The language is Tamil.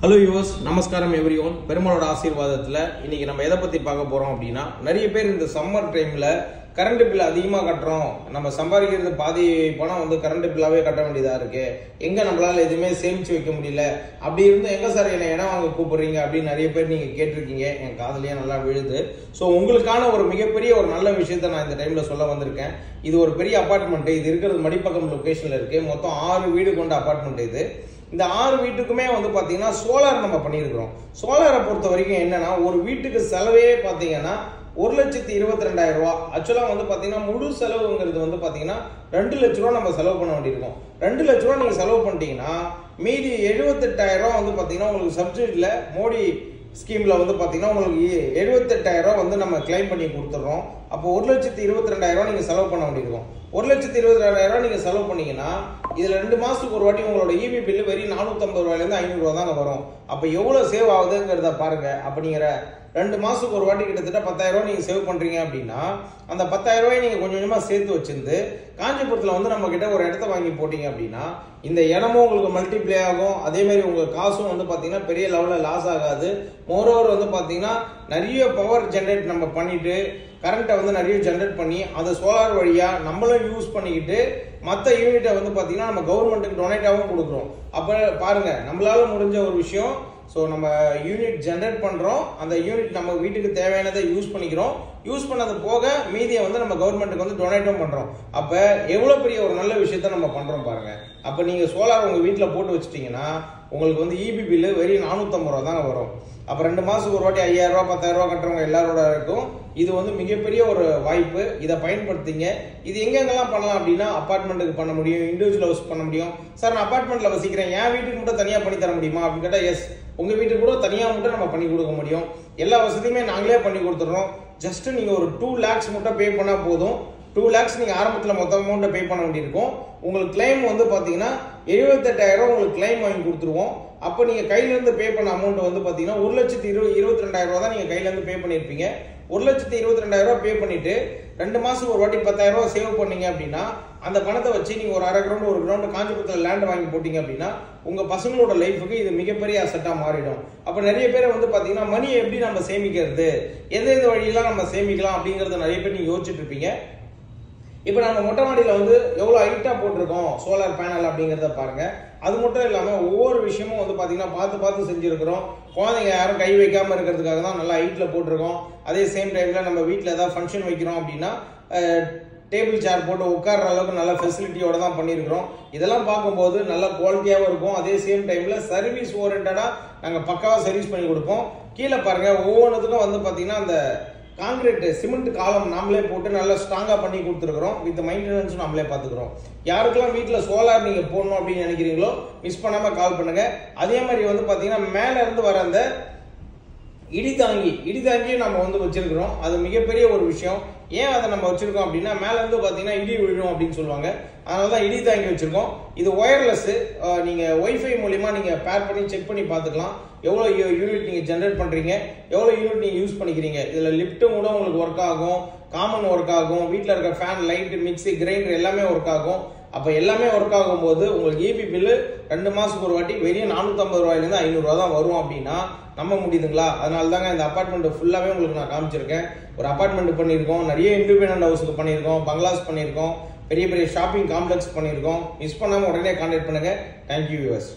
ஹலோ யூவர்ஸ், நமஸ்காரம் எவ்ரிஒன். பெருமாளோட ஆசீர்வாதத்தில் இன்னைக்கு நம்ம எதை பற்றி பார்க்க போகிறோம் அப்படின்னா, நிறைய பேர் இந்த சம்மர் டைமில் கரண்ட் பில் அதிகமாக கட்டுறோம், நம்ம சம்பாதிக்கிறது பாதி பணம் கரண்ட் பில்லாவே கட்ட வேண்டியதாக இருக்கு, எங்கே நம்மளால எதுவுமே சேமிச்சு வைக்க முடியல, அப்படி இருந்து எங்கே சார் என்னை இடம் வாங்க கூப்பிடுறீங்க அப்படின்னு நிறைய பேர் நீங்கள் கேட்டிருக்கீங்க. என் காதலியே நல்லா விழுது. ஸோ உங்களுக்கான ஒரு மிகப்பெரிய ஒரு நல்ல விஷயத்த நான் இந்த டைமில் சொல்ல வந்திருக்கேன். இது ஒரு பெரிய அப்பார்ட்மெண்ட். இது இருக்கிறது மடிப்பக்கம் லொக்கேஷனில் இருக்குது. மொத்தம் 6 வீடு கொண்ட அப்பார்ட்மெண்ட் இது. இந்த 6 வீட்டுக்குமே பாத்தீங்கன்னா சோலார் நம்ம பண்ணியிருக்கிறோம். சோலாரை பொறுத்த வரைக்கும் என்னன்னா, ஒரு வீட்டுக்கு செலவே பாத்தீங்கன்னா 1,22,000 ரூபா. ஆக்சுவலா பாத்தீங்கன்னா முழு செலவுங்கிறது பாத்தீங்கன்னா 2 லட்ச ரூபா நம்ம செலவு பண்ண வேண்டியிருக்கும். 2 லட்ச ரூபா நீங்க செலவு பண்ணிட்டீங்கன்னா மீதி 78,000 ரூபா பாத்தீங்கன்னா உங்களுக்கு சப்சிடியில மோடி ஸ்கீம்ல பாத்தீங்கன்னா உங்களுக்கு 78,000 ரூபா நம்ம கிளைம் பண்ணி கொடுத்துறோம். அப்போ 1,22,000 ரூபா நீங்க செலவு பண்ண வேண்டியிருக்கும். 1,22,000 ரூபா நீங்க செலவு பண்ணீங்கன்னா இதுல 2 மாசத்துக்கு ஒரு வாட்டி உங்களோட இபி பில்லு வெறும் 450 ரூபாயிலிருந்து 500 ரூபா தாங்க வரும். அப்ப எவ்வளவு சேவ் ஆகுதுங்கிறத பாருங்க. அப்ப நீங்க 2 மாசத்துக்கு ஒரு வாட்டி கிட்டத்தட்ட 10,000 ரூபாய் நீங்க சேவ் பண்றீங்க அப்படின்னா, அந்த 10,000 ரூபாய் நீங்க கொஞ்சம் கொஞ்சமா சேர்த்து வச்சிருந்து காஞ்சிபுரத்துல நம்ம கிட்ட ஒரு இடத்த வாங்கி போட்டீங்க அப்படின்னா, இந்த இடமும் உங்களுக்கு மல்டிப்ளை ஆகும். அதே மாதிரி உங்க காசும் பாத்தீங்கன்னா பெரிய லெவல்ல லாஸ் ஆகாது. மோரோவர் பாத்தீங்கன்னா நிறைய பவர் ஜெனரேட் நம்ம பண்ணிட்டு கரண்ட்டை நிறைய ஜெனரேட் பண்ணி அதை சோலார் வழியா நம்மளும் யூஸ் பண்ணிக்கிட்டு மற்ற யூனிட்டை பாத்தீங்கன்னா நம்ம கவர்மெண்ட்டுக்கு டொனேட்டாகவும் கொடுக்குறோம். அப்ப பாருங்க, நம்மளால முடிஞ்ச ஒரு விஷயம். ஸோ நம்ம யூனிட் ஜென்ரேட் பண்றோம், அந்த யூனிட் நம்ம வீட்டுக்கு தேவையானதை யூஸ் பண்ணிக்கிறோம். யூஸ் பண்ணது போக மீதியை நம்ம கவர்மெண்ட்டுக்கு டொனேட்டும் பண்றோம். அப்ப எவ்வளவு பெரிய ஒரு நல்ல விஷயத்த நம்ம பண்றோம் பாருங்க. அப்ப நீங்க சோலார் உங்க வீட்டுல போட்டு வச்சிட்டீங்கன்னா உங்களுக்கு இபி பில்லு வெறும் 450 ரூபா தாங்க வரும். அப்ப 2 மாசத்துக்கு ஒரு வாட்டி 5,000 ரூபாய் 10,000 ரூபாய் கட்டுறவங்க எல்லாரோட இருக்கும். இது மிகப்பெரிய ஒரு வாய்ப்பு. இதை பயன்படுத்திங்க. இது எங்கெங்கெல்லாம் பண்ணலாம் அப்படின்னா, அபார்ட்மெண்ட்டுக்கு பண்ண முடியும், இண்டிவிஜுவல் ஹவுஸ் பண்ண முடியும். சார் நான் அபார்ட்மெண்ட்ல வசிக்கிறேன், என் வீட்டுக்கு மட்டும் தனியா பண்ணி தர முடியுமா அப்படின்னு கேட்டா, எஸ், உங்க வீட்டுக்கு கூட தனியா மட்டும் நம்ம பண்ணி கொடுக்க முடியும். எல்லா வசதியுமே நாங்களே பண்ணி கொடுத்துறோம். ஜஸ்ட் நீங்க ஒரு 2 lakhs மட்டும் பே பண்ணா போதும். 2 lakhs நீங்க ஆரம்பத்தில் மொத்த அமௌண்ட்டை பே பண்ண வேண்டியிருக்கும். உங்களுக்கு கிளைம் பாத்தீங்கன்னா 78,000 உங்களுக்கு கிளைம் வாங்கி கொடுத்துருவோம். அப்போ நீங்க கையில இருந்து பே பண்ண அமௌண்ட் பாத்தீங்கன்னா 1,22,000 ரூபா தான் நீங்க கையில இருந்து பே பண்ணிருப்பீங்க. 1,22,000 ரூபா பே பண்ணிட்டு 2 மாசம் ஒரு வாட்டி 10,000 ரூபா சேவ் பண்ணீங்க அப்படின்னா, அந்த பணத்தை வச்சு நீங்க ஒரு 1/2 கிரவுண்ட் 1 கிரவுண்ட் காஞ்சிபுரத்தில் லேண்ட் வாங்கி போட்டீங்க அப்படின்னா உங்க பசங்களோட லைஃபுக்கு இது மிகப்பெரிய அசெட்டா மாறிடும். அப்ப நிறைய பேர் பாத்தீங்கன்னா மணியை எப்படி நம்ம சேமிக்கிறது, எந்த வழியெல்லாம் நம்ம சேமிக்கலாம் அப்படிங்கறத நிறைய பேர் நீங்க யோசிச்சுட்டு இருப்பீங்க. இப்ப நம்ம மொட்டை மாடியில எவ்வளவு ஹைட்டா போட்டிருக்கோம் சோலார் பேனல் அப்படிங்கறத பாருங்க. அது மட்டும் இல்லாம ஒவ்வொரு விஷயமும் பாத்தீங்கன்னா பார்த்து செஞ்சிருக்கிறோம். குழந்தைங்க யாரும் கை வைக்காம இருக்கிறதுக்காக தான் நல்லா ஹைட்ல போட்டிருக்கோம். அதே சேம் டைம்ல நம்ம வீட்டுல ஏதாவது ஃபங்க்ஷன் வைக்கிறோம் அப்படின்னா டேபிள் சேர் போட்டு உட்கார்ற அளவுக்கு நல்ல ஃபெசிலிட்டியோட தான் பண்ணியிருக்கிறோம். இதெல்லாம் பார்க்கும்போது நல்ல குவாலிட்டியாகவும் இருக்கும். அதே சேம் டைம்ல சர்வீஸ் ஓரியன்டா நாங்க பக்காவா சர்வீஸ் பண்ணி கொடுப்போம். கீழே பாருங்க, ஒவ்வொன்றுத்துக்கும் பாத்தீங்கன்னா அந்த கான்கிரீட் சிமெண்ட் காலம் நாமளே போட்டு நல்லா ஸ்ட்ராங்கா பண்ணி கொடுத்துருக்கிறோம். வித் மெயின்டெனன்ஸ் நாமளே பார்த்துக்கிறோம். யாருக்கெல்லாம் வீட்டுல சோலார் நீங்க போடணும் அப்படின்னு நினைக்கிறீங்களோ மிஸ் பண்ணாம கால் பண்ணுங்க. அதே மாதிரி பாத்தீங்கன்னா மேல இருந்து வர அந்த இடிதாங்கியும் நம்ம வச்சிருக்கிறோம். அது மிகப்பெரிய ஒரு விஷயம். ஏன் அதை நம்ம வச்சிருக்கோம் அப்படின்னா, மேல இருந்து பாத்தீங்கன்னா இடி விழும் அப்படின்னு சொல்லுவாங்க. அதனாலதான் இடி தாங்கி வச்சிருக்கோம். இது ஒயர்லெஸ். நீங்க ஒய்ஃபை மூலியமா நீங்க பேர் பண்ணி செக் பண்ணி பார்த்துக்கலாம். எவ்வளவு யூனிட் நீங்க ஜென்ரேட் பண்றீங்க, எவ்வளவு யூனிட் நீங்க யூஸ் பண்ணிக்கிறீங்க. இதுல லிப்டும் கூட உங்களுக்கு ஒர்க் ஆகும், காமன் ஒர்க் ஆகும், வீட்டுல இருக்க ஃபேன், லைட், மிக்சி, கிரைண்டர் எல்லாமே ஒர்க் ஆகும். அப்ப எல்லாமே ஒர்க் ஆகும் போது உங்களுக்கு இபி பில்லு 2 மாசத்துக்கு ஒரு வாட்டி வெறும் 450 ரூபாயிலிருந்து 500 ரூபா தான் வரும் அப்படின்னா நம்ப முடியுதுங்களா? அதனால தாங்க இந்த அபார்ட்மெண்ட் ஃபுல்லாவே உங்களுக்கு நான் காமிச்சிருக்கேன். ஒரு அபார்ட்மெண்ட் பண்ணியிருக்கோம், நிறைய இண்டிபெண்டன்ட் ஹவுஸுக்கு பண்ணியிருக்கோம், பங்களாஸ் பண்ணியிருக்கோம், பெரிய பெரிய ஷாப்பிங் காம்ப்ளெக்ஸ் பண்ணியிருக்கோம். மிஸ் பண்ணாம உடனே கான்டாக்ட் பண்ணுங்க. Thank you viewers.